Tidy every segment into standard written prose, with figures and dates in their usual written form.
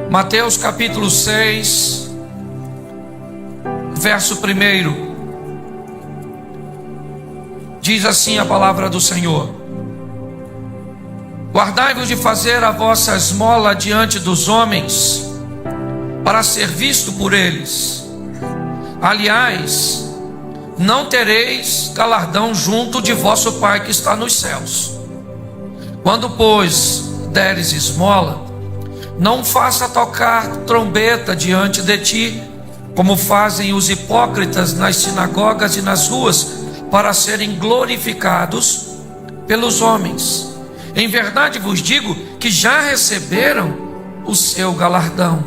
Mateus capítulo 6, verso 1. Diz assim a palavra do Senhor: guardai-vos de fazer a vossa esmola diante dos homens, para ser visto por eles. Aliás, não tereis galardão junto de vosso Pai que está nos céus. Quando, pois, deres esmola, não faça tocar trombeta diante de ti, como fazem os hipócritas nas sinagogas e nas ruas, para serem glorificados pelos homens. Em verdade vos digo que já receberam o seu galardão.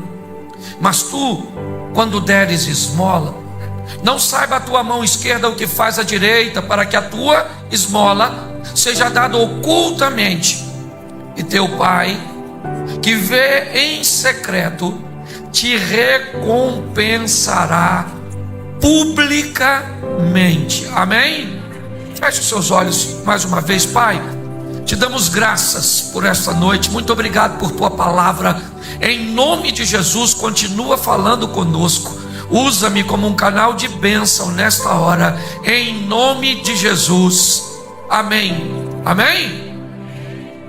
Mas tu, quando deres esmola, não saiba a tua mão esquerda o que faz a direita, para que a tua esmola seja dada ocultamente, e teu Pai, que vê em secreto, te recompensará publicamente. Amém? Feche os seus olhos mais uma vez. Pai, te damos graças por esta noite. Muito obrigado por tua palavra. Em nome de Jesus, continua falando conosco. Usa-me como um canal de bênção nesta hora, em nome de Jesus. Amém. Amém?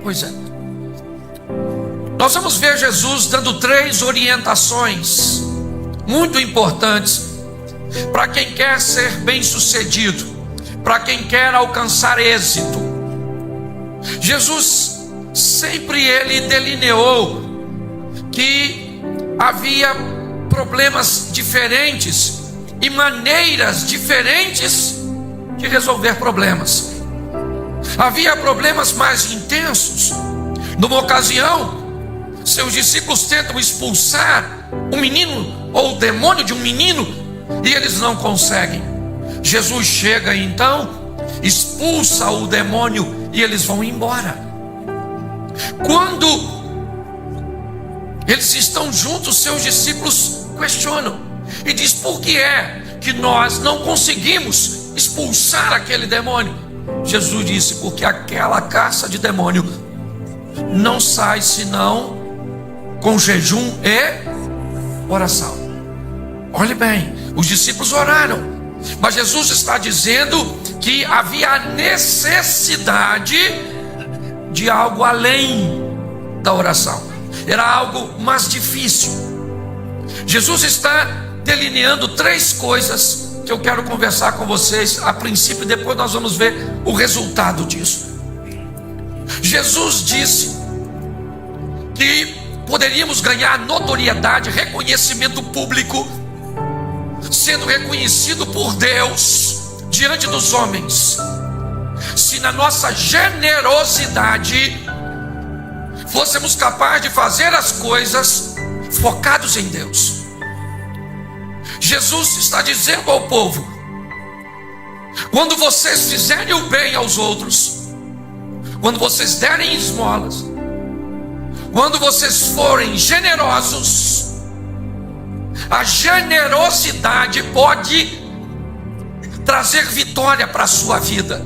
Pois é. Nós vamos ver Jesus dando 3 orientações muito importantes para quem quer ser bem-sucedido, para quem quer alcançar êxito. Jesus sempre ele delineou que havia problemas diferentes e maneiras diferentes de resolver problemas. Havia problemas mais intensos. Numa ocasião, seus discípulos tentam expulsar um menino ou o demônio de um menino e eles não conseguem. Jesus chega então, expulsa o demônio e eles vão embora. Quando eles estão juntos, seus discípulos questionam e diz: por que é que nós não conseguimos expulsar aquele demônio? Jesus disse: porque aquela caça de demônio não sai senão com jejum e oração. Olhe bem, os discípulos oraram, mas Jesus está dizendo que havia necessidade de algo além da oração. Era algo mais difícil. Jesus está delineando 3 coisas que eu quero conversar com vocês a princípio, e depois nós vamos ver o resultado disso. Jesus disse que poderíamos ganhar notoriedade, reconhecimento público, sendo reconhecido por Deus diante dos homens, se na nossa generosidade fôssemos capazes de fazer as coisas focados em Deus. Jesus está dizendo ao povo: quando vocês fizerem o bem aos outros, quando vocês derem esmolas, quando vocês forem generosos, a generosidade pode trazer vitória para a sua vida.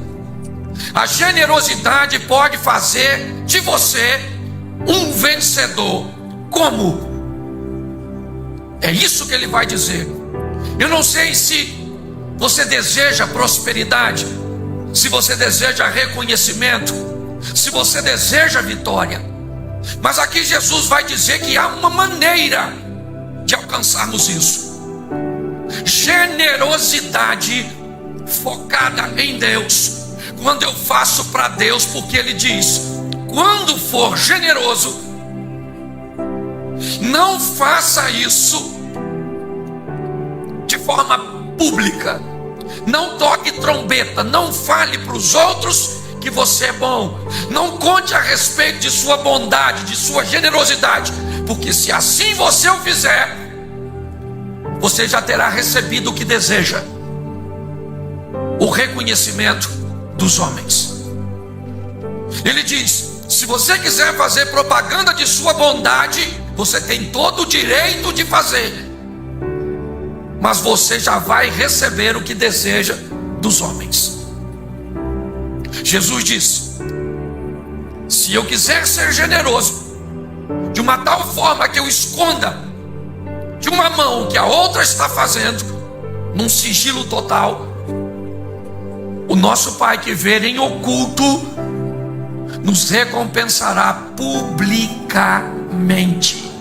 A generosidade pode fazer de você um vencedor. Como? É isso que ele vai dizer. Eu não sei se você deseja prosperidade, se você deseja reconhecimento, se você deseja vitória, mas aqui Jesus vai dizer que há uma maneira de alcançarmos isso. Generosidade focada em Deus. Quando eu faço para Deus, porque Ele diz: quando for generoso, não faça isso de forma pública. Não toque trombeta, não fale para os outros que você é bom. Não conte a respeito de sua bondade, de sua generosidade, porque se assim você o fizer, você já terá recebido o que deseja: o reconhecimento dos homens. Ele diz: se você quiser fazer propaganda de sua bondade, você tem todo o direito de fazer, mas você já vai receber o que deseja dos homens. Jesus disse: se eu quiser ser generoso de de uma tal forma que eu esconda de uma mão o que a outra está fazendo, num sigilo total, o nosso Pai que vê em oculto nos recompensará publicamente.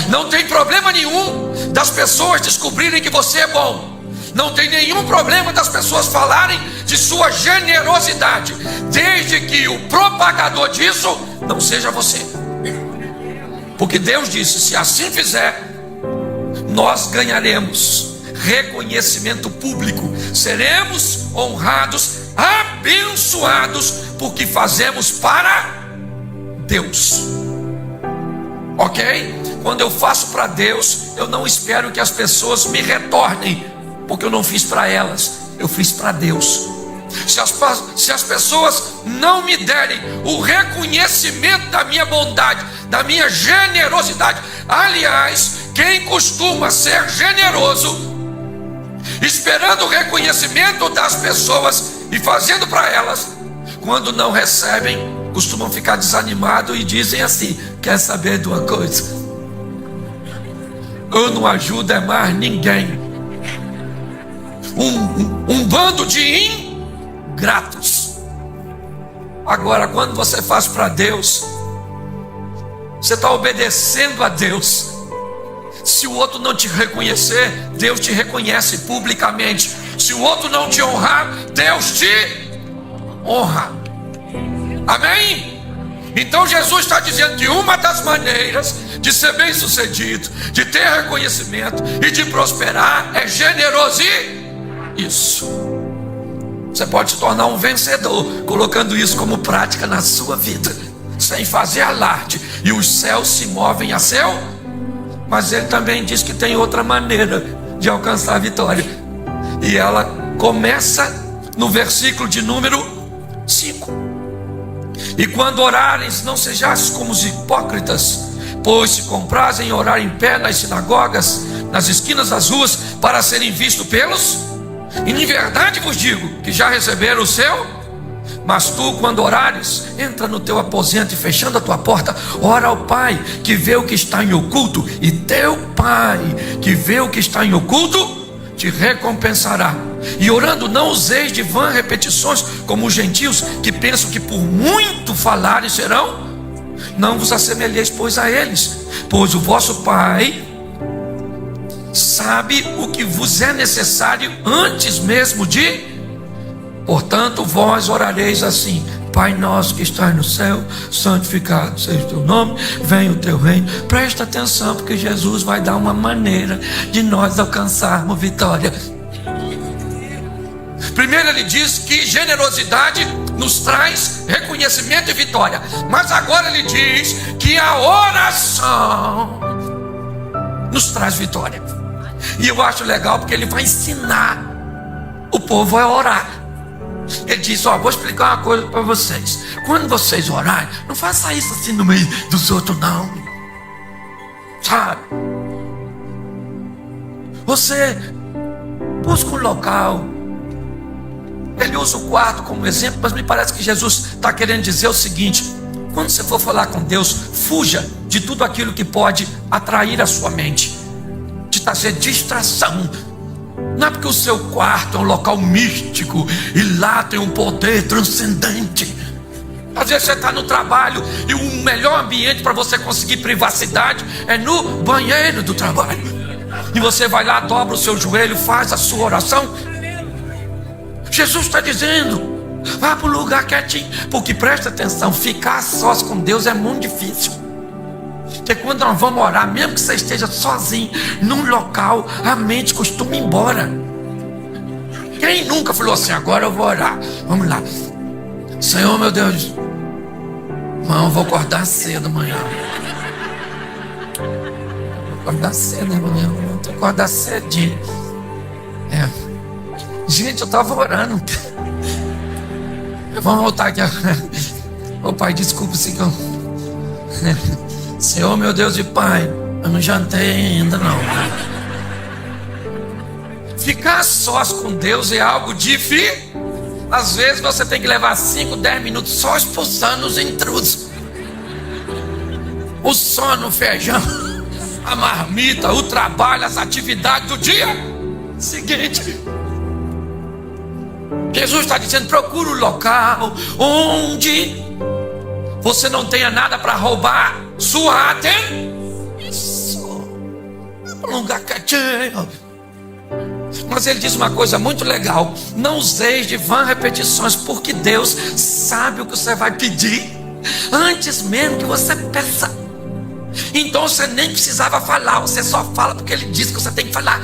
Não tem problema nenhum das pessoas descobrirem que você é bom. Não tem nenhum problema das pessoas falarem de sua generosidade, desde que o propagador disso não seja você. Porque Deus disse: se assim fizer, nós ganharemos reconhecimento público, seremos honrados, abençoados, porque fazemos para Deus. Ok? Quando eu faço para Deus, eu não espero que as pessoas me retornem, porque eu não fiz para elas, eu fiz para Deus. Se as pessoas não me derem o reconhecimento da minha bondade, da minha generosidade, aliás, quem costuma ser generoso, esperando o reconhecimento das pessoas e fazendo para elas, quando não recebem, costumam ficar desanimados e dizem assim: quer saber de uma coisa? Eu não ajudo mais ninguém. Um bando de ingratos. Agora, quando você faz para Deus, você está obedecendo a Deus. Se o outro não te reconhecer, Deus te reconhece publicamente. Se o outro não te honrar, Deus te honra. Amém? Então Jesus está dizendo que uma das maneiras de ser bem sucedido, de ter reconhecimento e de prosperar é generoso. Isso. Você pode se tornar um vencedor colocando isso como prática na sua vida, sem fazer alarde, e os céus se movem a seu. Mas ele também diz que tem outra maneira de alcançar a vitória, e ela começa no versículo de número 5. E quando orares, não sejais como os hipócritas, pois se comprazem em orar em pé nas sinagogas, nas esquinas das ruas, para serem vistos pelos. E em verdade vos digo que já receberam o seu. Mas tu, quando orares, entra no teu aposento e, fechando a tua porta, ora ao Pai que vê o que está em oculto, e teu Pai que vê o que está em oculto te recompensará. E orando, não useis de vã repetições como os gentios, que pensam que por muito falarem serão. Não vos assemelheis, pois, a eles, pois o vosso Pai sabe o que vos é necessário antes mesmo de. Portanto, vós orareis assim: Pai nosso que estás no céu, santificado seja o teu nome, venha o teu reino. Presta atenção, porque Jesus vai dar uma maneira de nós alcançarmos vitória. Primeiro ele diz que generosidade nos traz reconhecimento e vitória, mas agora ele diz que a oração nos traz vitória. E eu acho legal, porque ele vai ensinar o povo a orar. Ele diz: vou explicar uma coisa para vocês. Quando vocês orarem, não faça isso assim no meio dos outros, não. Sabe? Você busca um local. Ele usa o quarto como exemplo, mas me parece que Jesus está querendo dizer o seguinte: quando você for falar com Deus, fuja de tudo aquilo que pode atrair a sua mente, de trazer distração. Não é porque o seu quarto é um local místico e lá tem um poder transcendente. Às vezes você está no trabalho e o melhor ambiente para você conseguir privacidade é no banheiro do trabalho. E você vai lá, dobra o seu joelho, faz a sua oração. Jesus está dizendo: vá para o lugar quietinho. Porque presta atenção, ficar a sós com Deus é muito difícil. Porque quando nós vamos orar, mesmo que você esteja sozinho num local, a mente costuma ir embora. Quem nunca falou assim: agora eu vou orar? Vamos lá. Senhor meu Deus, não, vou acordar cedo amanhã. Vou acordar cedo amanhã. Vou acordar cedinho. Gente, eu estava orando. Vamos voltar aqui. Ô Pai, desculpa se eu... Senhor meu Deus e Pai, eu não jantei ainda não. Ficar sós com Deus é algo difícil. Às vezes você tem que levar 5, 10 minutos só expulsando os intrusos. o sono, o feijão, a marmita, o trabalho, as atividades do dia seguinte. Jesus está dizendo: procura o local onde você não tenha nada para roubar sua atenção. Isso, um lugar quietinho. Mas ele diz uma coisa muito legal: não useis de vãs repetições, porque Deus sabe o que você vai pedir antes mesmo que você peça. Então você nem precisava falar, você só fala porque ele disse que você tem que falar.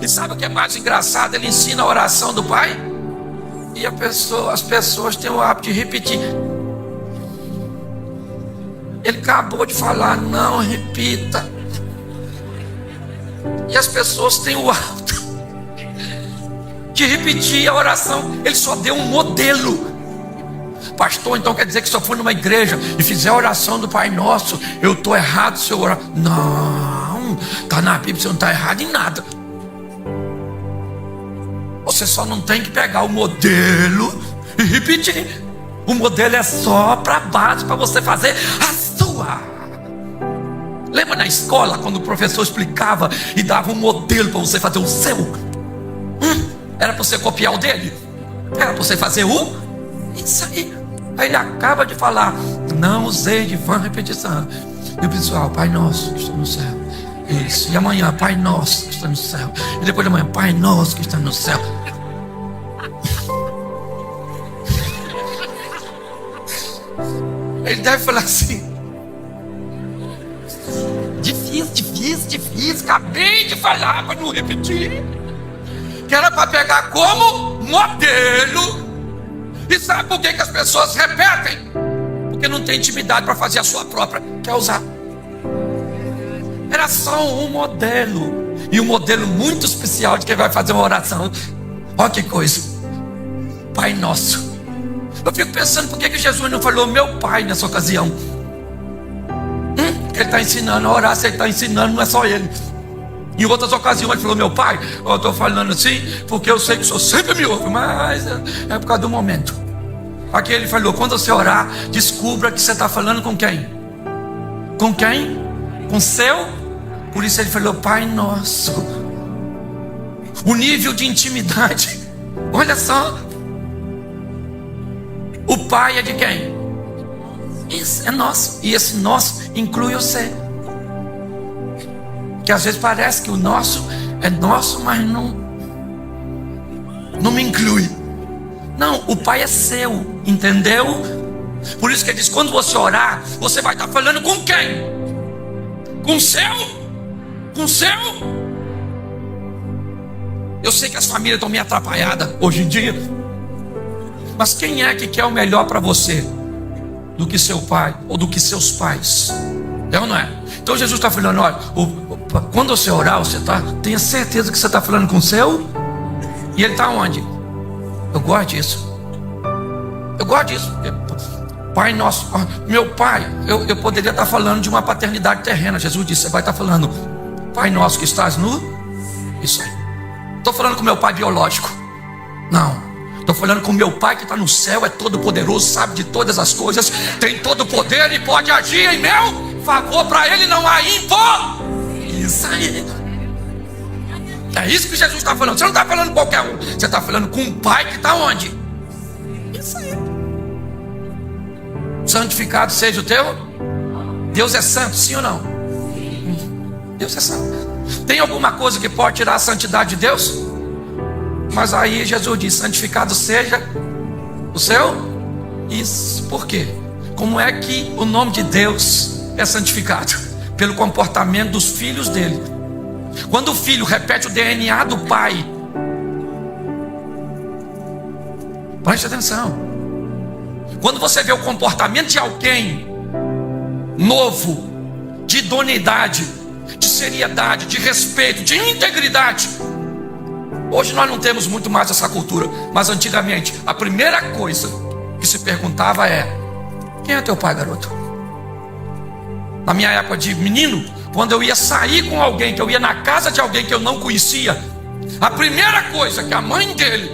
E sabe o que é mais engraçado? Ele ensina a oração do Pai e as pessoas têm o hábito de repetir. Ele acabou de falar, não repita. E as pessoas têm o hábito de repetir a oração. Ele só deu um modelo. Pastor, então quer dizer que se eu for numa igreja e fizer a oração do Pai Nosso, eu estou errado se eu orar? Não, está na Bíblia, você não está errado em nada. Você só não tem que pegar o modelo e repetir. O modelo é só para base, para você fazer a sua. Lembra na escola quando o professor explicava e dava um modelo para você fazer o seu? Era para você copiar o dele? Era para você fazer o? Isso aí. Aí ele acaba de falar: não usei de vã repetição. E o pessoal: Pai Nosso que está no céu. Isso. E amanhã: Pai Nosso que está no céu. E depois de amanhã: Pai Nosso que está no céu. Ele deve falar assim: difícil, acabei de falar para não repetir. Que era para pegar como modelo. E sabe por que as pessoas repetem? Porque não tem intimidade para fazer a sua própria. Quer usar? Era só um modelo. E um modelo muito especial de quem vai fazer uma oração. Olha que coisa. Pai Nosso. Eu fico pensando, por que Jesus não falou meu Pai nessa ocasião? Ele está ensinando a orar. Se ele está ensinando, não é só ele. Em outras ocasiões ele falou meu Pai. Eu estou falando assim porque eu sei que o Senhor sempre me ouve, mas é por causa do momento. Aqui ele falou: quando você orar, descubra que você está falando com quem? Com quem? Com seu? Por isso ele falou Pai Nosso. O nível de intimidade. Olha só. O Pai é de quem? Isso é nosso. E esse nosso inclui você. Que às vezes parece que o nosso é nosso, mas não me inclui. Não, o Pai é seu, entendeu? Por isso que ele diz: quando você orar, você vai estar falando com quem? Com o seu? Com o seu? Eu sei que as famílias estão meio atrapalhadas hoje em dia, mas quem é que quer o melhor para você do que seu pai ou do que seus pais? É ou não é? Então Jesus está falando: olha, quando você orar, tenha certeza que você está falando com o seu. E ele está onde? Eu gosto disso. Eu gosto disso. Pai Nosso. Meu pai, eu poderia estar falando de uma paternidade terrena. Jesus disse: você vai estar falando Pai Nosso que estás no... Isso aí. Estou falando com meu pai biológico. Não. Estou falando com meu Pai que está no céu, é todo poderoso, sabe de todas as coisas, tem todo o poder e pode agir em meu favor. Para ele não há isso aí. É isso que Jesus está falando. Você não está falando com qualquer um. Você está falando com um Pai que está onde? Isso aí. Santificado seja o teu. Deus é santo, sim ou não? Deus é santo. Tem alguma coisa que pode tirar a santidade de Deus? Mas aí Jesus diz: santificado seja o seu. Isso. Por quê? Como é que o nome de Deus é santificado? Pelo comportamento dos filhos dele. Quando o filho repete o DNA do pai, preste atenção. Quando você vê o comportamento de alguém novo, de idoneidade, de seriedade, de respeito, de integridade. Hoje nós não temos muito mais essa cultura, mas antigamente a primeira coisa que se perguntava é: quem é teu pai, garoto? Na minha época de menino, quando eu ia sair com alguém, que eu ia na casa de alguém que eu não conhecia, a primeira coisa que a mãe dele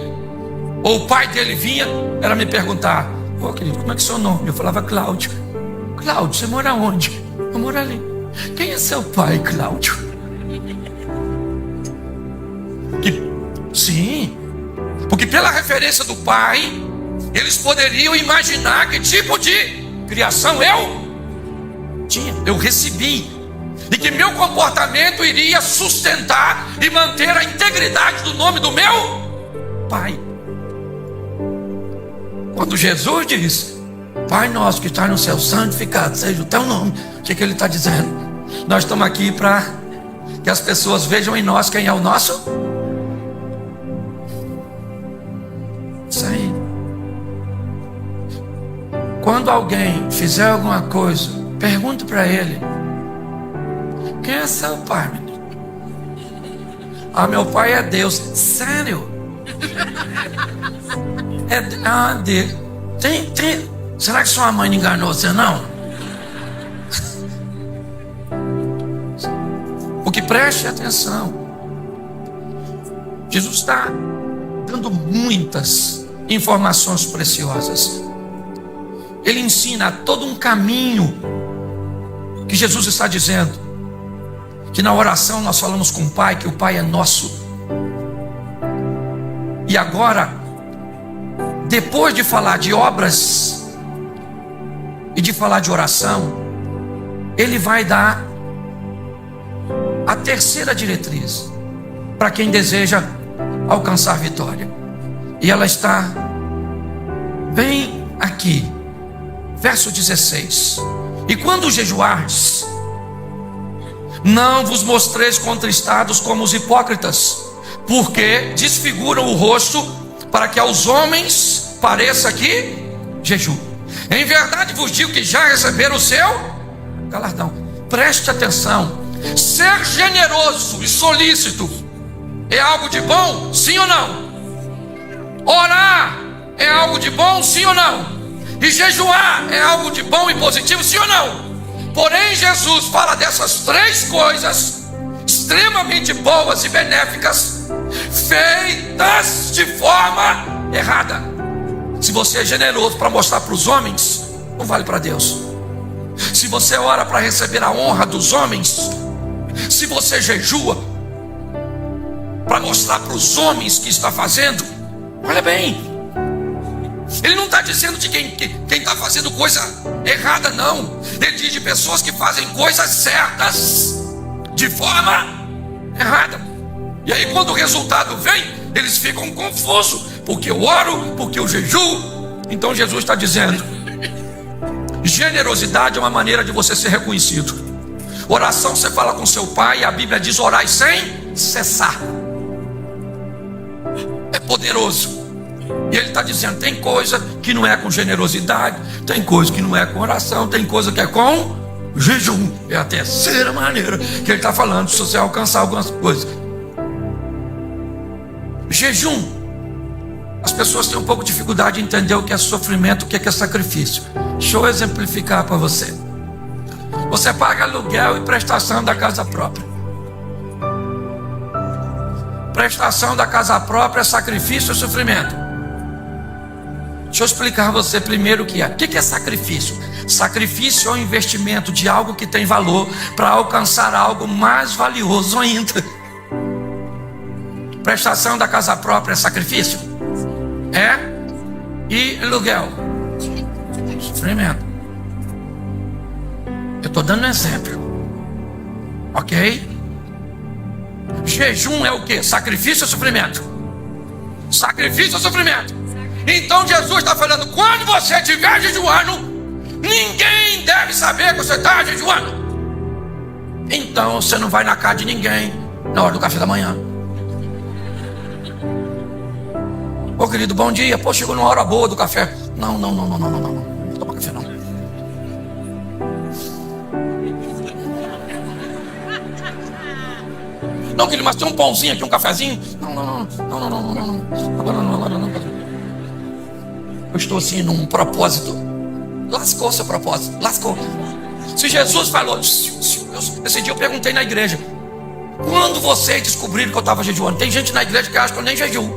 ou o pai dele vinha era me perguntar: ô querido, como é que é o seu nome? Eu falava Cláudio. Cláudio, você mora onde? Eu moro ali. Quem é seu pai, Cláudio? Sim, porque pela referência do pai, eles poderiam imaginar que tipo de criação eu tinha, eu recebi, e que meu comportamento iria sustentar e manter a integridade do nome do meu pai. Quando Jesus diz: Pai nosso que está no céu, santificado seja o teu nome, o que ele está dizendo? Nós estamos aqui para que as pessoas vejam em nós quem é o nosso. Isso aí. Quando alguém fizer alguma coisa, pergunte para ele: quem é seu pai, menino? Ah, meu pai é Deus. Sério? Será que sua mãe não enganou você, não? Porque preste atenção, Jesus está dando muitas informações preciosas. Ele ensina todo um caminho que Jesus está dizendo, que na oração nós falamos com o Pai, que o Pai é nosso. E agora, depois de falar de obras e de falar de oração, ele vai dar a terceira diretriz para quem deseja alcançar vitória. E ela está bem aqui, verso 16: E quando jejuardes, não vos mostreis contristados como os hipócritas, porque desfiguram o rosto, para que aos homens pareça que jejum. Em verdade vos digo que já receberam o seu galardão. Preste atenção: ser generoso e solícito é algo de bom, sim ou não? Orar é algo de bom, sim ou não? E jejuar é algo de bom e positivo, sim ou não? Porém, Jesus fala dessas três coisas extremamente boas e benéficas, feitas de forma errada. Se você é generoso para mostrar para os homens, não vale para Deus. Se você ora para receber a honra dos homens, se você jejua para mostrar para os homens que está fazendo, olha bem, ele não está dizendo de quem está fazendo coisa errada, não. Ele diz de pessoas que fazem coisas certas de forma errada. E aí quando o resultado vem, eles ficam confusos, porque eu oro, porque eu jejuo. Então Jesus está dizendo: generosidade é uma maneira de você ser reconhecido. Oração, você fala com seu pai, e a Bíblia diz: orai sem cessar. É poderoso. E ele está dizendo: tem coisa que não é com generosidade, tem coisa que não é com oração, tem coisa que é com jejum. É a terceira maneira que ele está falando, se você alcançar algumas coisas. Jejum, as pessoas têm um pouco de dificuldade de entender o que é sofrimento, o que é sacrifício. Deixa eu exemplificar para você. Você paga aluguel e prestação da casa própria. Prestação da casa própria é sacrifício ou sofrimento? Deixa eu explicar a você primeiro o que é. O que é sacrifício? Sacrifício é o investimento de algo que tem valor para alcançar algo mais valioso ainda. Prestação da casa própria é sacrifício? É? E aluguel? Sofrimento. Eu estou dando um exemplo, ok? Jejum é o que? Sacrifício ou sofrimento? Sacrifício ou sofrimento? Então Jesus está falando: quando você estiver jejuando, ninguém deve saber que você está jejuando. Então você não vai na casa de ninguém na hora do café da manhã. Ô querido, bom dia. Pô, chegou numa hora boa do café. Não. Não toma café não. Não, querido, mas tem um pãozinho aqui, um cafezinho. Não. Agora não. Eu estou assim num propósito. Lascou seu propósito, lascou. Se Jesus falou, esse dia eu perguntei na igreja: quando vocês descobriram que eu estava jejuando? Tem gente na igreja que acha que eu nem jejuo,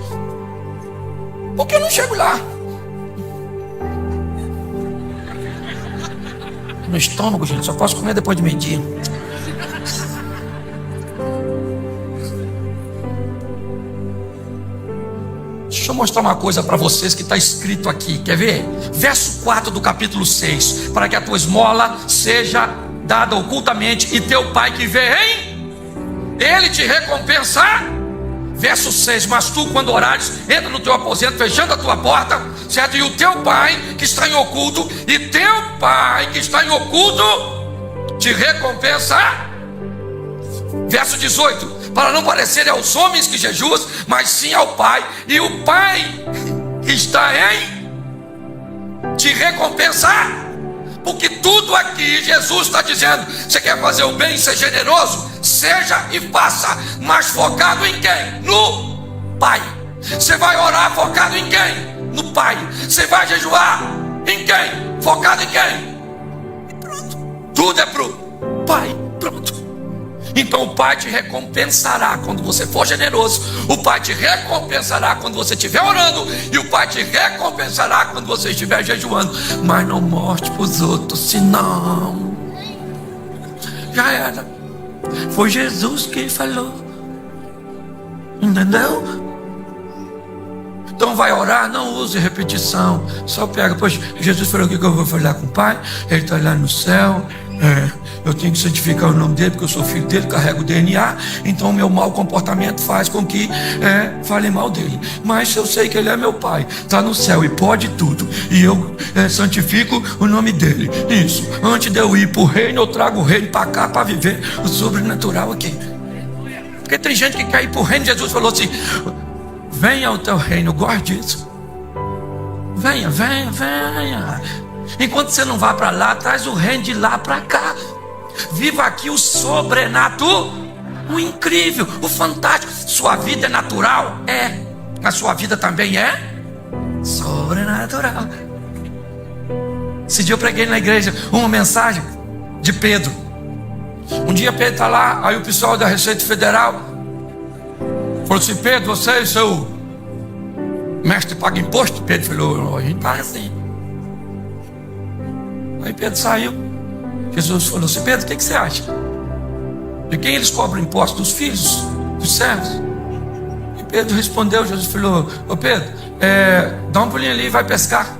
porque eu não chego lá. no estômago, gente. Só posso comer depois de meio-dia. Deixa eu mostrar uma coisa para vocês que está escrito aqui. Quer ver? Verso 4 do capítulo 6. Para que a tua esmola seja dada ocultamente, e teu pai que vê ele te recompensar. Verso 6. Mas tu, quando orares, entra no teu aposento, fechando a tua porta, certo? E o teu pai que está em oculto, e teu pai que está em oculto te recompensar. Verso 18. Para não parecer aos homens que jejuas, mas sim ao Pai, e o Pai que está em te recompensar. Porque tudo aqui Jesus está dizendo: você quer fazer o bem, ser generoso? Seja e faça, mas focado em quem? No Pai. Você vai orar focado em quem? No Pai. Você vai jejuar em quem? Focado em quem? E pronto. Tudo é pro Pai. Pronto. Então o Pai te recompensará quando você for generoso. O Pai te recompensará quando você estiver orando. E o Pai te recompensará quando você estiver jejuando. Mas não mostre para os outros, senão já era. Foi Jesus que falou. Entendeu? Então vai orar, não use repetição. Só pega, pois Jesus falou que eu vou falar com o Pai. Ele está lá no céu. Eu tenho que santificar o nome dele, porque eu sou filho dele, carrego o DNA. Então o meu mau comportamento faz com que fale mal dele. Mas eu sei que ele é meu pai, está no céu e pode tudo, e eu santifico o nome dele. Isso, antes de eu ir para o reino, eu trago o reino para cá, para viver o sobrenatural aqui. Porque tem gente que quer ir para o reino. Jesus falou assim: venha ao teu reino. Guarde isso. Venha, venha, venha. Enquanto você não vai para lá, traz o reino de lá para cá. Viva aqui o sobrenatural, o incrível, o fantástico. Sua vida é natural? É. A sua vida também é sobrenatural. Esse dia eu preguei na igreja uma mensagem de Pedro. Um dia Pedro está lá, aí o pessoal da Receita Federal falou assim: Pedro, você e seu mestre paga imposto? Pedro falou: a gente paga sim. Aí Pedro saiu. Jesus falou assim: Pedro, o que você acha? De quem eles cobram imposto? Dos filhos, dos servos? E Pedro respondeu. Jesus falou: ô Pedro, dá um pulinho ali e vai pescar.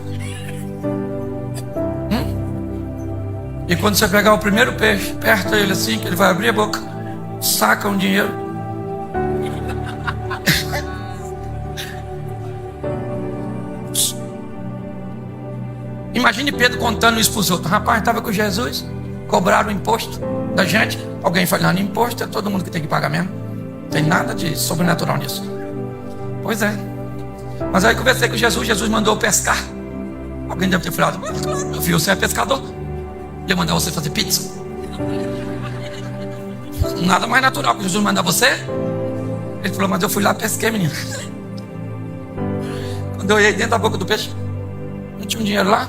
E quando você pegar o primeiro peixe, aperta ele assim, que ele vai abrir a boca, saca um dinheiro. Imagine Pedro contando isso para os outros. Rapaz, estava com Jesus, cobraram o imposto da gente. Alguém falando: imposto é todo mundo que tem que pagar mesmo. Não tem nada de sobrenatural nisso. Pois é. Mas aí conversei com Jesus. Jesus mandou pescar. Alguém deve ter falado: meu filho, você é pescador, ia mandar você fazer pizza. Nada mais natural que Jesus mandar você. Ele falou: mas eu fui lá, pesquei, menino. Quando eu olhei dentro da boca do peixe, não tinha um dinheiro lá.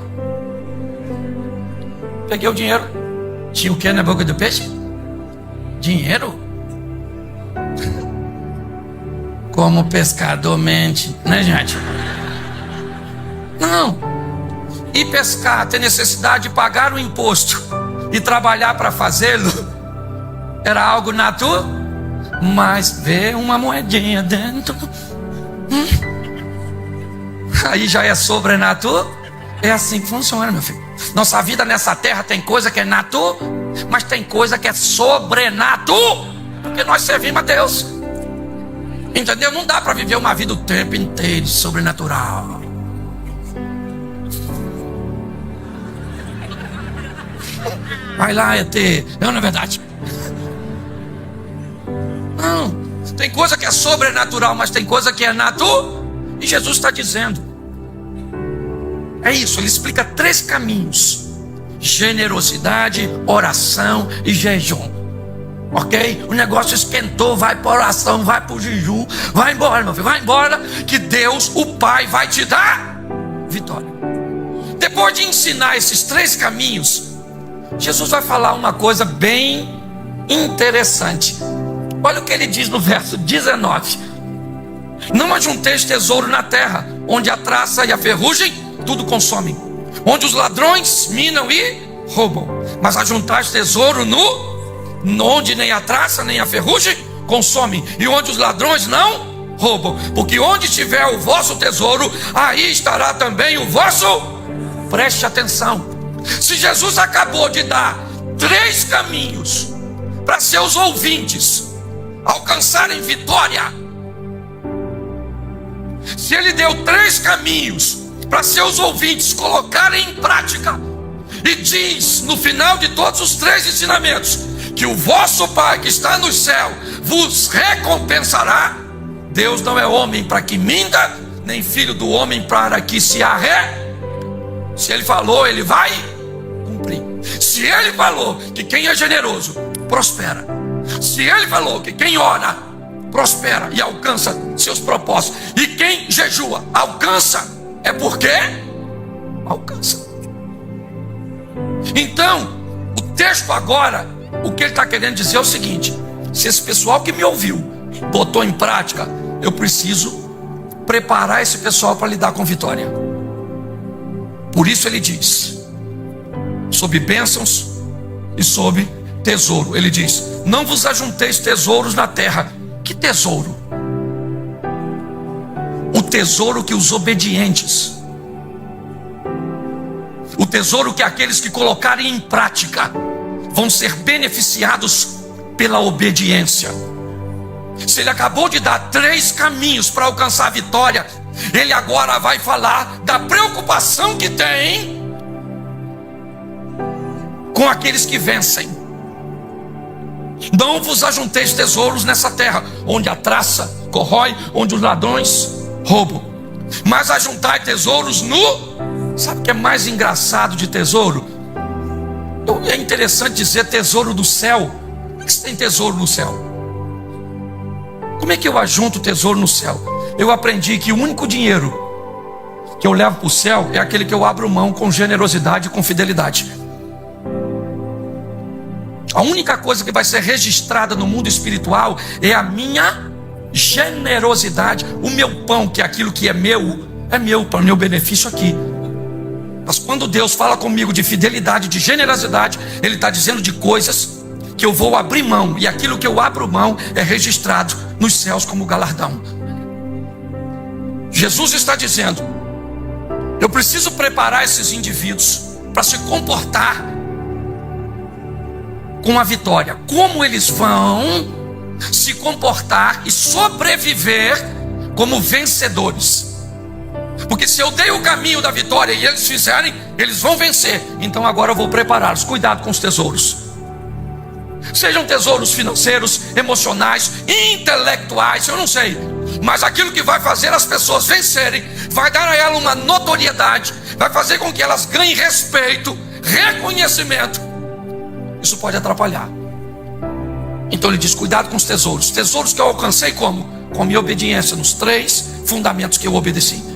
Peguei o dinheiro. Tinha o que na boca do peixe? Dinheiro? Como pescador mente, né, gente? Não. Ir pescar, ter necessidade de pagar o imposto e trabalhar para fazê-lo era algo natural. Mas ver uma moedinha dentro, aí já é sobrenatural. É assim que funciona, meu filho. Nossa vida nessa terra tem coisa que é natural, mas tem coisa que é sobrenatural, porque nós servimos a Deus. Entendeu? Não dá para viver uma vida o tempo inteiro sobrenatural. Vai lá, ET. Não é verdade? Não. Tem coisa que é sobrenatural, mas tem coisa que é natural. E Jesus está dizendo: é isso. Ele explica 3 caminhos: generosidade, oração e jejum. Ok? O negócio esquentou, vai para oração, vai para o jejum. Vai embora, meu filho, vai embora, que Deus, o Pai, vai te dar vitória. Depois de ensinar esses 3 caminhos, Jesus vai falar uma coisa bem interessante. Olha o que ele diz no verso 19: não ajunteis tesouro na terra, onde a traça e a ferrugem tudo consomem, onde os ladrões minam e roubam, mas ajuntais tesouro onde nem a traça nem a ferrugem consomem, e onde os ladrões não roubam, porque onde estiver o vosso tesouro, aí estará também o vosso. Preste atenção. Se Jesus acabou de dar 3 caminhos para seus ouvintes alcançarem vitória, se ele deu 3 caminhos para seus ouvintes colocarem em prática, e diz no final de todos os 3 ensinamentos que o vosso Pai que está no céu vos recompensará, Deus não é homem para que minta, nem filho do homem para que se Se ele falou, ele vai cumprir. Se ele falou que quem é generoso prospera, se ele falou que quem ora prospera e alcança seus propósitos, e quem jejua alcança, é porque alcança. Então, o texto agora, o que ele está querendo dizer é o seguinte: se esse pessoal que me ouviu botou em prática, eu preciso preparar esse pessoal para lidar com vitória. Por isso ele diz, sob bênçãos e sob tesouro. Ele diz: não vos ajunteis tesouros na terra. Que tesouro? O tesouro que os obedientes, o tesouro que aqueles que colocarem em prática vão ser beneficiados pela obediência. Se ele acabou de dar 3 caminhos para alcançar a vitória, ele agora vai falar da preocupação que tem com aqueles que vencem. Não vos ajunteis tesouros nessa terra, onde a traça corrói, onde os ladrões roubam, mas ajuntai tesouros no... Sabe o que é mais engraçado de tesouro? É interessante dizer tesouro do céu. Como é que você tem tesouro no céu? Como é que eu ajunto tesouro no céu? Eu aprendi que o único dinheiro que eu levo para o céu é aquele que eu abro mão com generosidade e com fidelidade. A única coisa que vai ser registrada no mundo espiritual é a minha generosidade. O meu pão, que é aquilo que é meu para o meu benefício aqui. Mas quando Deus fala comigo de fidelidade, de generosidade, Ele está dizendo de coisas que eu vou abrir mão, e aquilo que eu abro mão é registrado nos céus como galardão. Jesus está dizendo: eu preciso preparar esses indivíduos para se comportar com a vitória. Como eles vão se comportar e sobreviver como vencedores? Porque se eu dei o caminho da vitória e eles fizerem, eles vão vencer. Então agora eu vou prepará-los. Cuidado com os tesouros. Sejam tesouros financeiros, emocionais, intelectuais, eu não sei. Mas aquilo que vai fazer as pessoas vencerem, vai dar a ela uma notoriedade, vai fazer com que elas ganhem respeito, reconhecimento. Isso pode atrapalhar. Então ele diz: cuidado com os tesouros. Tesouros que eu alcancei como? Com a minha obediência nos 3 fundamentos que eu obedeci.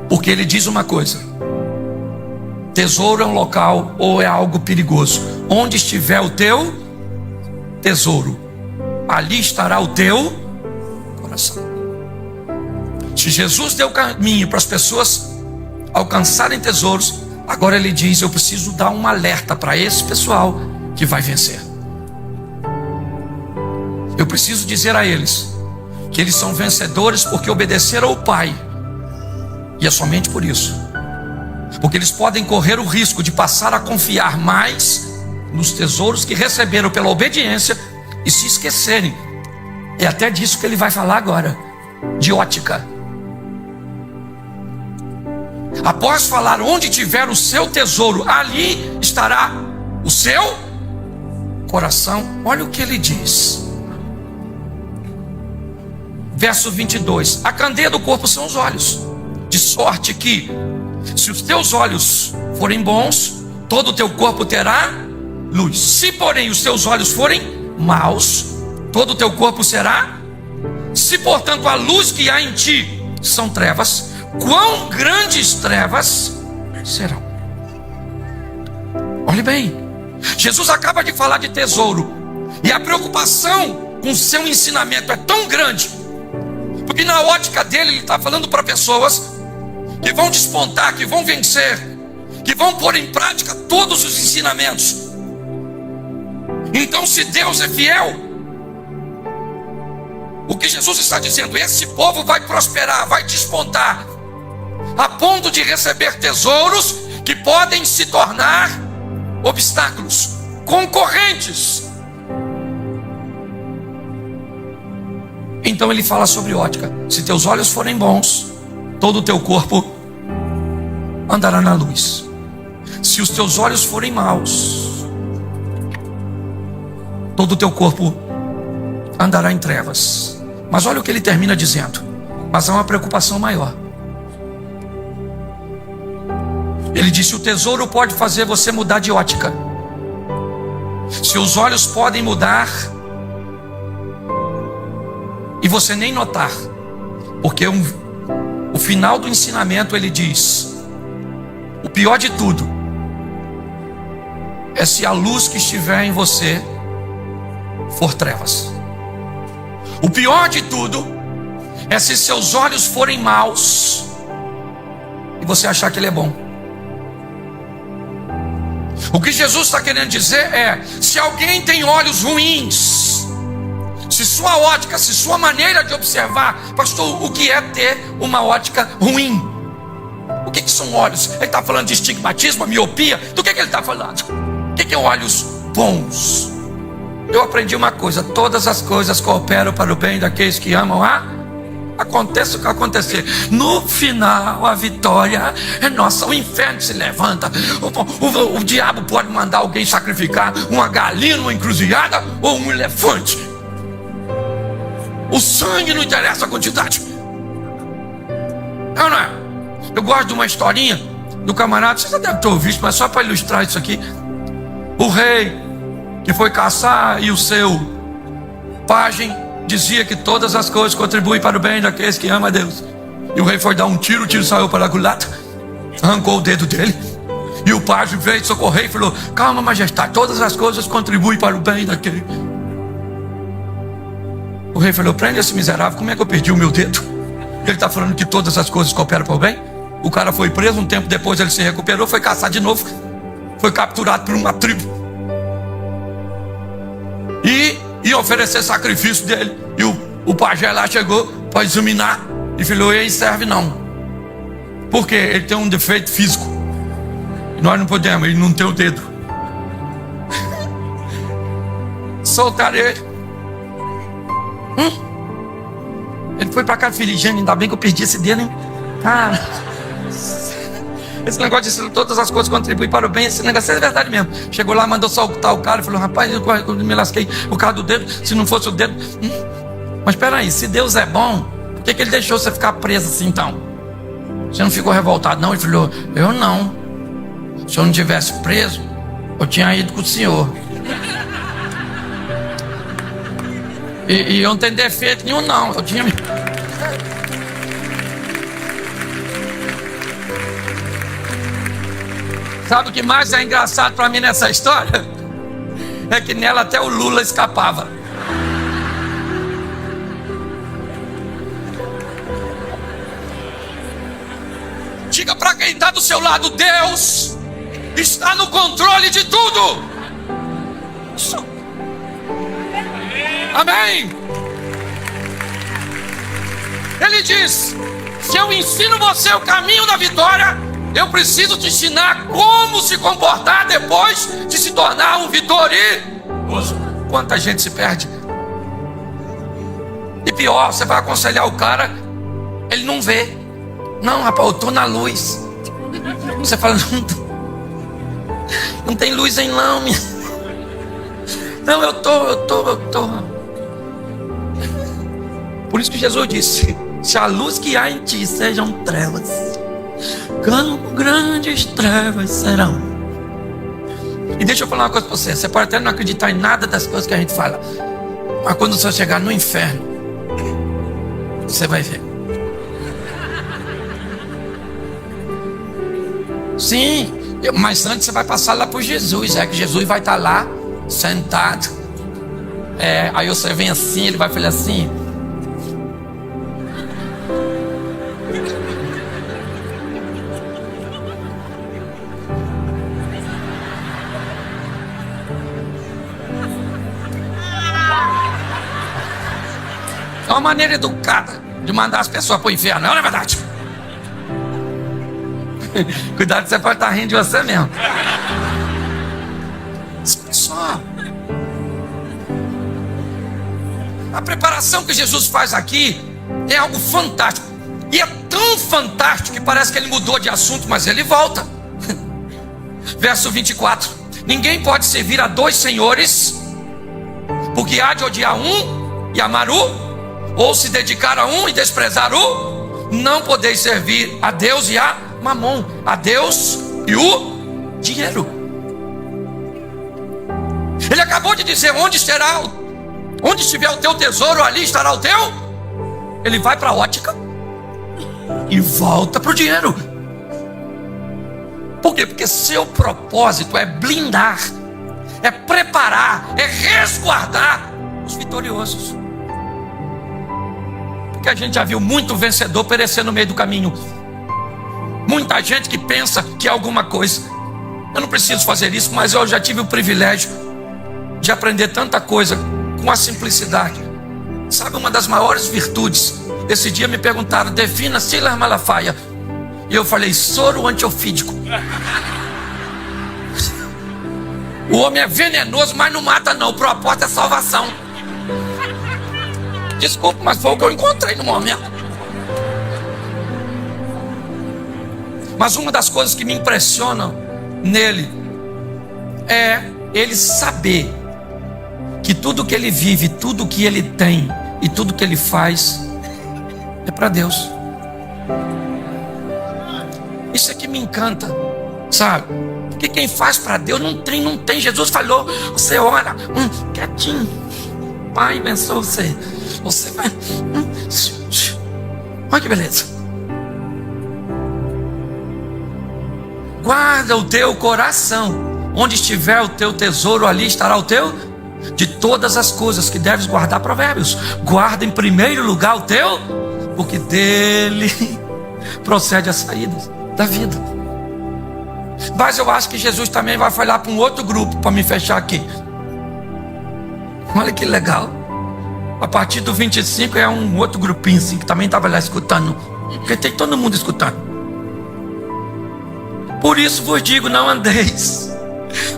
Porque ele diz uma coisa: tesouro é um local ou é algo perigoso. Onde estiver o teu tesouro, ali estará o teu coração. Se Jesus deu caminho para as pessoas alcançarem tesouros, agora ele diz: eu preciso dar um alerta para esse pessoal que vai vencer. Eu preciso dizer a eles que eles são vencedores porque obedeceram ao Pai. E é somente por isso. Porque eles podem correr o risco de passar a confiar mais nos tesouros que receberam pela obediência e se esquecerem. É até disso que ele vai falar agora, de ótica. Após falar onde tiver o seu tesouro, ali estará o seu coração. Olha o que ele diz. Verso 22. A candeia do corpo são os olhos. De sorte que, se os teus olhos forem bons, todo o teu corpo terá luz. Se porém os teus olhos forem maus, todo o teu corpo será. Se portanto a luz que há em ti são trevas, quão grandes trevas serão. Olhe bem, Jesus acaba de falar de tesouro, e a preocupação com o seu ensinamento é tão grande, porque na ótica dele ele está falando para pessoas que vão despontar, que vão vencer, que vão pôr em prática todos os ensinamentos. Então, se Deus é fiel, o que Jesus está dizendo, esse povo vai prosperar, vai despontar, a ponto de receber tesouros que podem se tornar obstáculos, concorrentes. Então ele fala sobre ótica. Se teus olhos forem bons, todo o teu corpo andará na luz. Se os teus olhos forem maus, todo o teu corpo andará em trevas. Mas olha o que ele termina dizendo. Mas há uma preocupação maior. Ele disse: o tesouro pode fazer você mudar de ótica. Se os olhos podem mudar e você nem notar, porque o final do ensinamento ele diz: o pior de tudo é se a luz que estiver em você for trevas. O pior de tudo é se seus olhos forem maus e você achar que ele é bom. O que Jesus está querendo dizer é: se alguém tem olhos ruins, se sua ótica, se sua maneira de observar, pastor, o que é ter uma ótica ruim? O que são olhos? Ele está falando de estigmatismo, miopia? Do que ele está falando? O que é olhos bons? Eu aprendi uma coisa: todas as coisas cooperam para o bem daqueles que amam aconteça o que acontecer, no final a vitória é nossa. O inferno se levanta, o diabo pode mandar alguém sacrificar uma galinha numa encruzilhada ou um elefante. O sangue não interessa a quantidade. Não é? Eu gosto de uma historinha do camarada, você já deve ter ouvido, mas só para ilustrar isso aqui. O rei que foi caçar e o seu pajem dizia que todas as coisas contribuem para o bem daqueles que amam a Deus. E o rei foi dar um tiro, o tiro saiu pela culatra, arrancou o dedo dele. E o pajem veio socorrer e falou: calma, majestade, todas as coisas contribuem para o bem daquele. O rei falou: prende esse miserável, como é que eu perdi o meu dedo? Ele está falando que todas as coisas cooperam para o bem. O cara foi preso, um tempo depois ele se recuperou, foi caçar de novo, foi capturado por uma tribo e ia oferecer sacrifício dele. E o pajé lá chegou para examinar e falou: ei, serve não, porque ele tem um defeito físico e nós não podemos, ele não tem o dedo. Soltaram ele. Ele foi para cá feliz: ainda bem que eu perdi esse dedo, hein? Cara, esse negócio de todas as coisas contribuem para o bem, esse negócio é verdade mesmo. Chegou lá, mandou soltar o cara e falou: rapaz, eu me lasquei por causa do dedo. Se não fosse o dedo. Mas espera aí, se Deus é bom, por que ele deixou você ficar preso assim então? Você não ficou revoltado não? Ele falou: eu não. Se eu não tivesse preso, eu tinha ido com o senhor. E eu não tenho defeito nenhum não. Eu tinha... Sabe o que mais é engraçado para mim nessa história? É que nela até o Lula escapava. Diga para quem está do seu lado: Deus está no controle de tudo. Amém. Ele diz: se eu ensino você o caminho da vitória, eu preciso te ensinar como se comportar depois de se tornar um vitorioso. Quanta gente se perde. E pior, você vai aconselhar o cara, ele não vê. Não, rapaz, eu estou na luz. Você fala: não tem luz aí não, minha. Não, eu tô. Por isso que Jesus disse: se a luz que há em ti sejam trevas, quão grandes trevas serão. E deixa eu falar uma coisa para você: você pode até não acreditar em nada das coisas que a gente fala, mas quando você chegar no inferno, você vai ver. Sim, mas antes você vai passar lá por Jesus. É que Jesus vai estar lá sentado. Aí você vem assim, ele vai falar assim: É uma maneira educada de mandar as pessoas para o inferno, não é verdade? Cuidado, você pode estar rindo de você mesmo. Só a preparação que Jesus faz aqui é algo fantástico. E é tão fantástico que parece que ele mudou de assunto, mas ele volta. Verso 24: ninguém pode servir a dois senhores, porque há de odiar um e amar o, ou se dedicar a um e desprezar o. Não podeis servir a Deus e a Mamon, a Deus e o dinheiro. Ele acabou de dizer: onde estiver o teu tesouro, ali estará o teu. Ele vai para a ótica e volta para o dinheiro. Por quê? Porque seu propósito é blindar, é preparar, é resguardar os vitoriosos. Porque a gente já viu muito vencedor perecer no meio do caminho. Muita gente que pensa que é alguma coisa. Eu não preciso fazer isso, mas eu já tive o privilégio de aprender tanta coisa com a simplicidade. Sabe, uma das maiores virtudes, esse dia me perguntaram: defina Silas Malafaia. E eu falei: soro antiofídico. O homem é venenoso, mas não mata não. O propósito é salvação. Desculpa, mas foi o que eu encontrei no momento. Mas uma das coisas que me impressionam nele é ele saber que tudo que ele vive, tudo que ele tem e tudo que ele faz é para Deus. Isso é que me encanta, sabe? Porque quem faz para Deus não tem. Jesus falou: você ora, quietinho, Pai abençoe você. Você vai, olha que beleza. Guarda o teu coração, onde estiver o teu tesouro, ali estará o teu. De todas as coisas que deves guardar, Provérbios, guarda em primeiro lugar o teu, porque dele procede as saídas da vida. Mas eu acho que Jesus também vai falar para um outro grupo, para me fechar aqui. Olha que legal. A partir do 25 é um outro grupinho assim, que também estava lá escutando, porque tem todo mundo escutando. Por isso vos digo, não andeis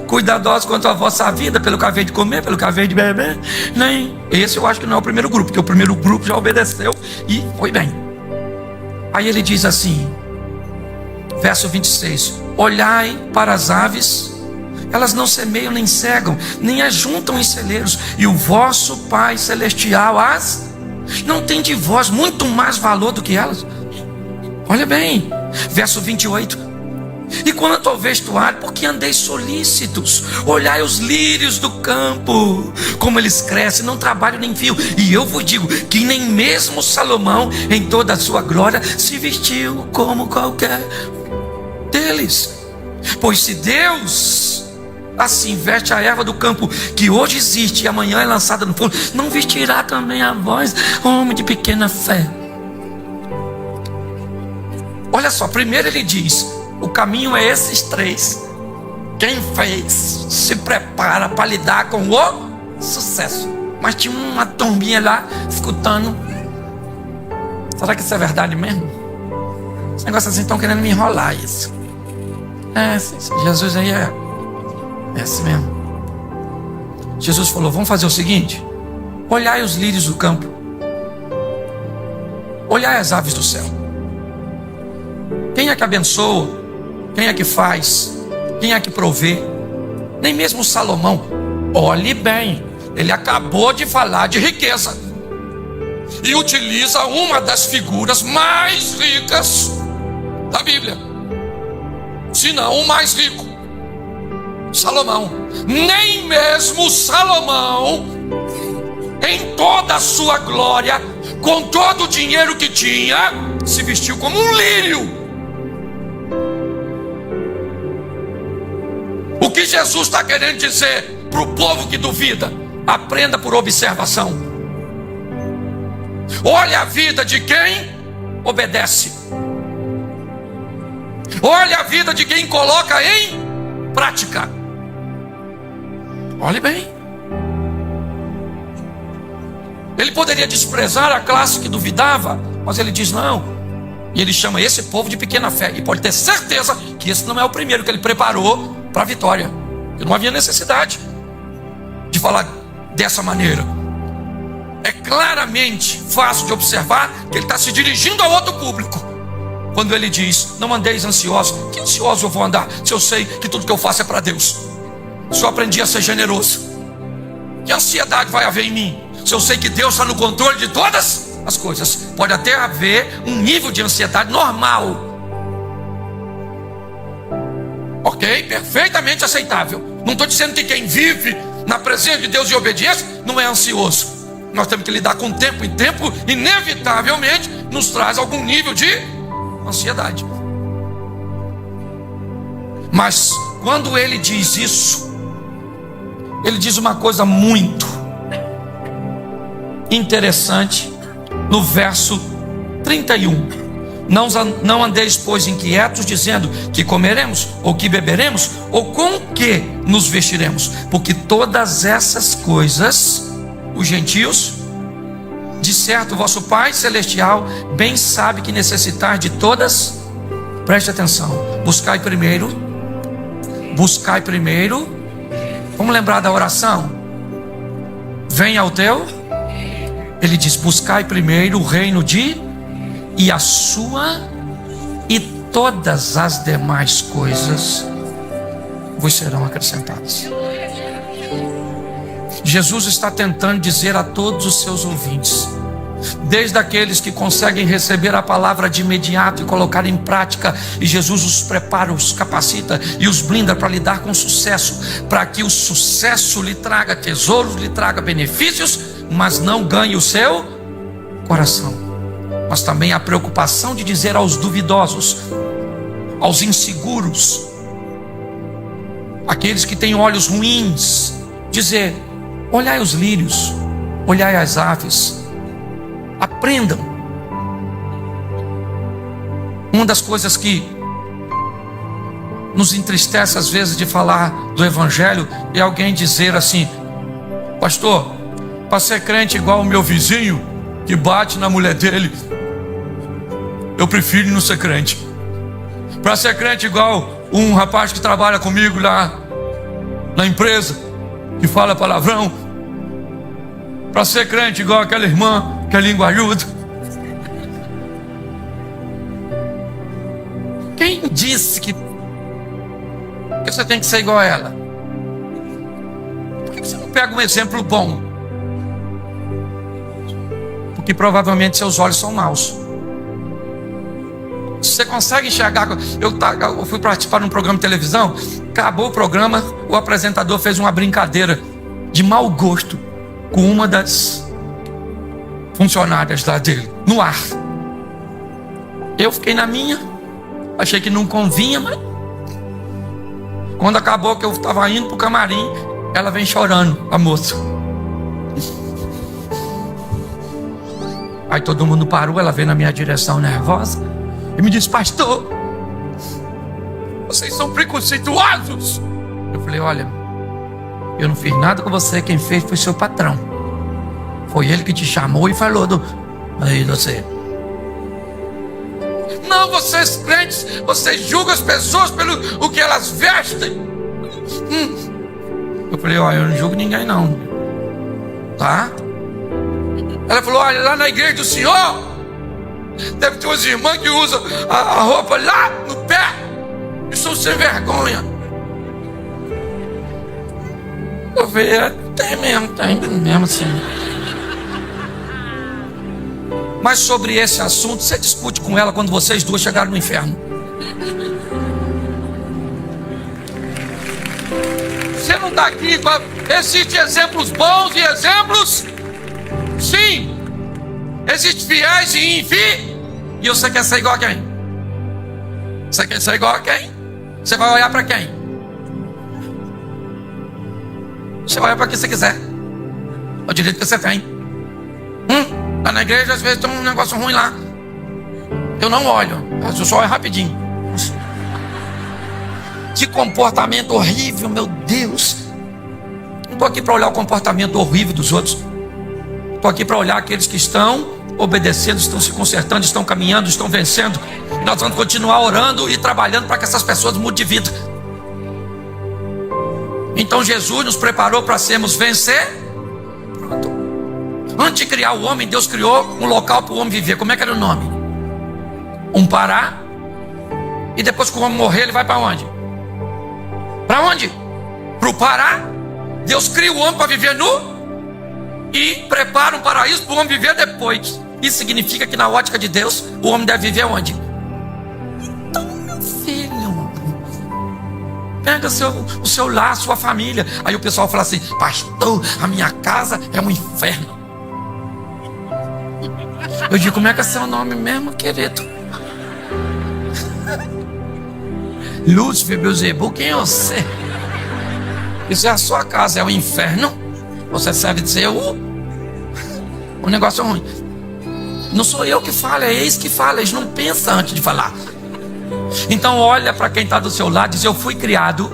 cuidadosos quanto à vossa vida, pelo que havei de comer, pelo que havei de beber. Nem esse eu acho que não é o primeiro grupo, porque o primeiro grupo já obedeceu e foi bem. Aí ele diz assim, verso 26: olhai para as aves, elas não semeiam nem cegam, nem ajuntam em celeiros, e o vosso Pai Celestial não tem de vós muito mais valor do que elas? Olha bem, verso 28: e quanto ao vestuário, porque andeis solícitos? Olhai os lírios do campo, como eles crescem, não trabalham nem fiam. E eu vos digo que nem mesmo Salomão, em toda a sua glória, se vestiu como qualquer deles. Pois se Deus assim veste a erva do campo, que hoje existe e amanhã é lançada no fogo, não vestirá também a vós, homem de pequena fé? Olha só, primeiro ele diz: o caminho é esses três. Quem fez se prepara para lidar com o sucesso. Mas tinha uma turminha lá escutando. Será que isso é verdade mesmo? Esse negócio assim, estão querendo me enrolar isso. Jesus aí é assim mesmo. Jesus falou: vamos fazer o seguinte: olhai os lírios do campo, olhai as aves do céu. Quem é que abençoa? Quem é que faz? Quem é que provê? Nem mesmo Salomão, olhe bem, ele acabou de falar de riqueza e utiliza uma das figuras mais ricas da Bíblia, se não o mais rico, Salomão. Nem mesmo Salomão, em toda a sua glória, com todo o dinheiro que tinha, se vestiu como um lírio. O que Jesus está querendo dizer para o povo que duvida? Aprenda por observação. Olha a vida de quem obedece. Olha a vida de quem coloca em prática. Olhe bem. Ele poderia desprezar a classe que duvidava, mas ele diz não. E ele chama esse povo de pequena fé. E pode ter certeza que esse não é o primeiro que ele preparou para a vitória. Porque não havia necessidade de falar dessa maneira. É claramente fácil de observar que ele está se dirigindo a outro público. Quando ele diz, não andeis ansiosos. Que ansioso eu vou andar se eu sei que tudo que eu faço é para Deus? Se eu aprendi a ser generoso, que ansiedade vai haver em mim se eu sei que Deus está no controle de todas as coisas? Pode até haver um nível de ansiedade normal, ok? Perfeitamente aceitável. Não estou dizendo que quem vive na presença de Deus e obediência não é ansioso. Nós temos que lidar com tempo em tempo, inevitavelmente nos traz algum nível de ansiedade. Mas quando ele diz isso, ele diz uma coisa muito interessante no verso 31. Não andeis, pois, inquietos, dizendo que comeremos, ou que beberemos, ou com que nos vestiremos, porque todas essas coisas os gentios, de certo vosso Pai Celestial, bem sabe que necessitar de todas. Preste atenção, buscai primeiro. Vamos lembrar da oração? Venha ao teu. Ele diz, buscai primeiro o reino de, e a sua, e todas as demais coisas vos serão acrescentadas. Jesus está tentando dizer a todos os seus ouvintes, desde aqueles que conseguem receber a palavra de imediato e colocar em prática, e Jesus os prepara, os capacita e os blinda para lidar com sucesso, para que o sucesso lhe traga tesouros, lhe traga benefícios, mas não ganhe o seu coração. Mas também a preocupação de dizer aos duvidosos, aos inseguros, aqueles que têm olhos ruins, dizer, olhai os lírios, olhai as aves, aprendam. Uma das coisas que nos entristece às vezes de falar do Evangelho é alguém dizer assim, pastor, para ser crente igual o meu vizinho que bate na mulher dele, eu prefiro não ser crente. Para ser crente igual um rapaz que trabalha comigo lá na empresa, que fala palavrão, para ser crente igual aquela irmã que é linguajuda. Quem disse que você tem que ser igual a ela? Por que você não pega um exemplo bom? Porque provavelmente seus olhos são maus. Você consegue enxergar? Eu fui participar de um programa de televisão. Acabou o programa, o apresentador fez uma brincadeira de mau gosto com uma das funcionárias lá dele, no ar. Eu fiquei na minha, achei que não convinha, mas quando acabou que eu estava indo para o camarim, ela vem chorando, a moça. Aí todo mundo parou, ela veio na minha direção nervosa e me disse, pastor, vocês são preconceituosos. Eu falei, olha, eu não fiz nada com você, quem fez foi seu patrão. Foi ele que te chamou e falou aí você. Não, vocês crentes, vocês julgam as pessoas pelo o que elas vestem. Eu falei, olha, eu não julgo ninguém não, tá? Ela falou, olha, lá na igreja do Senhor deve ter umas irmãs que usam a roupa lá no pé e são sem vergonha. Eu falei, tem mesmo assim. Mas sobre esse assunto, você discute com ela quando vocês duas chegaram no inferno. Você não está aqui. Existem exemplos bons e exemplos, sim. Existem fiéis e infiéis. E você quer ser igual a quem? Você quer ser igual a quem? Você vai olhar para quem? Você vai olhar para quem você quiser. É o direito que você tem. Lá na igreja às vezes tem um negócio ruim lá. Eu não olho, eu só olho rapidinho. Que comportamento horrível, meu Deus. Não estou aqui para olhar o comportamento horrível dos outros. Estou aqui para olhar aqueles que estão obedecendo, estão se consertando, estão caminhando, estão vencendo. E nós vamos continuar orando e trabalhando para que essas pessoas mudem de vida. Então Jesus nos preparou para sermos vencer. Pronto. Antes de criar o homem, Deus criou um local para o homem viver. Como é que era o nome? Um Pará. E depois que o homem morrer, ele vai para onde? Para onde? Para o Pará. Deus cria o homem para viver nu e prepara um paraíso para o homem viver depois. Isso significa que na ótica de Deus, o homem deve viver onde? Então, meu filho, pega o seu lar, a sua família. Aí o pessoal fala assim: pastor, a minha casa é um inferno. Eu digo: como é que é seu nome mesmo, querido? Lúcifer, Beelzebub, quem é você? Isso é a sua casa, é o inferno. Você serve de ser um negócio ruim. Não sou eu que falo, é eles que falam. Eles não pensam antes de falar. Então olha para quem está do seu lado e diz: eu fui criado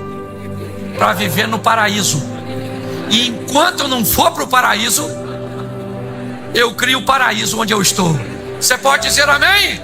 para viver no paraíso. E enquanto eu não for para o paraíso, eu crio o paraíso onde eu estou. Você pode dizer amém?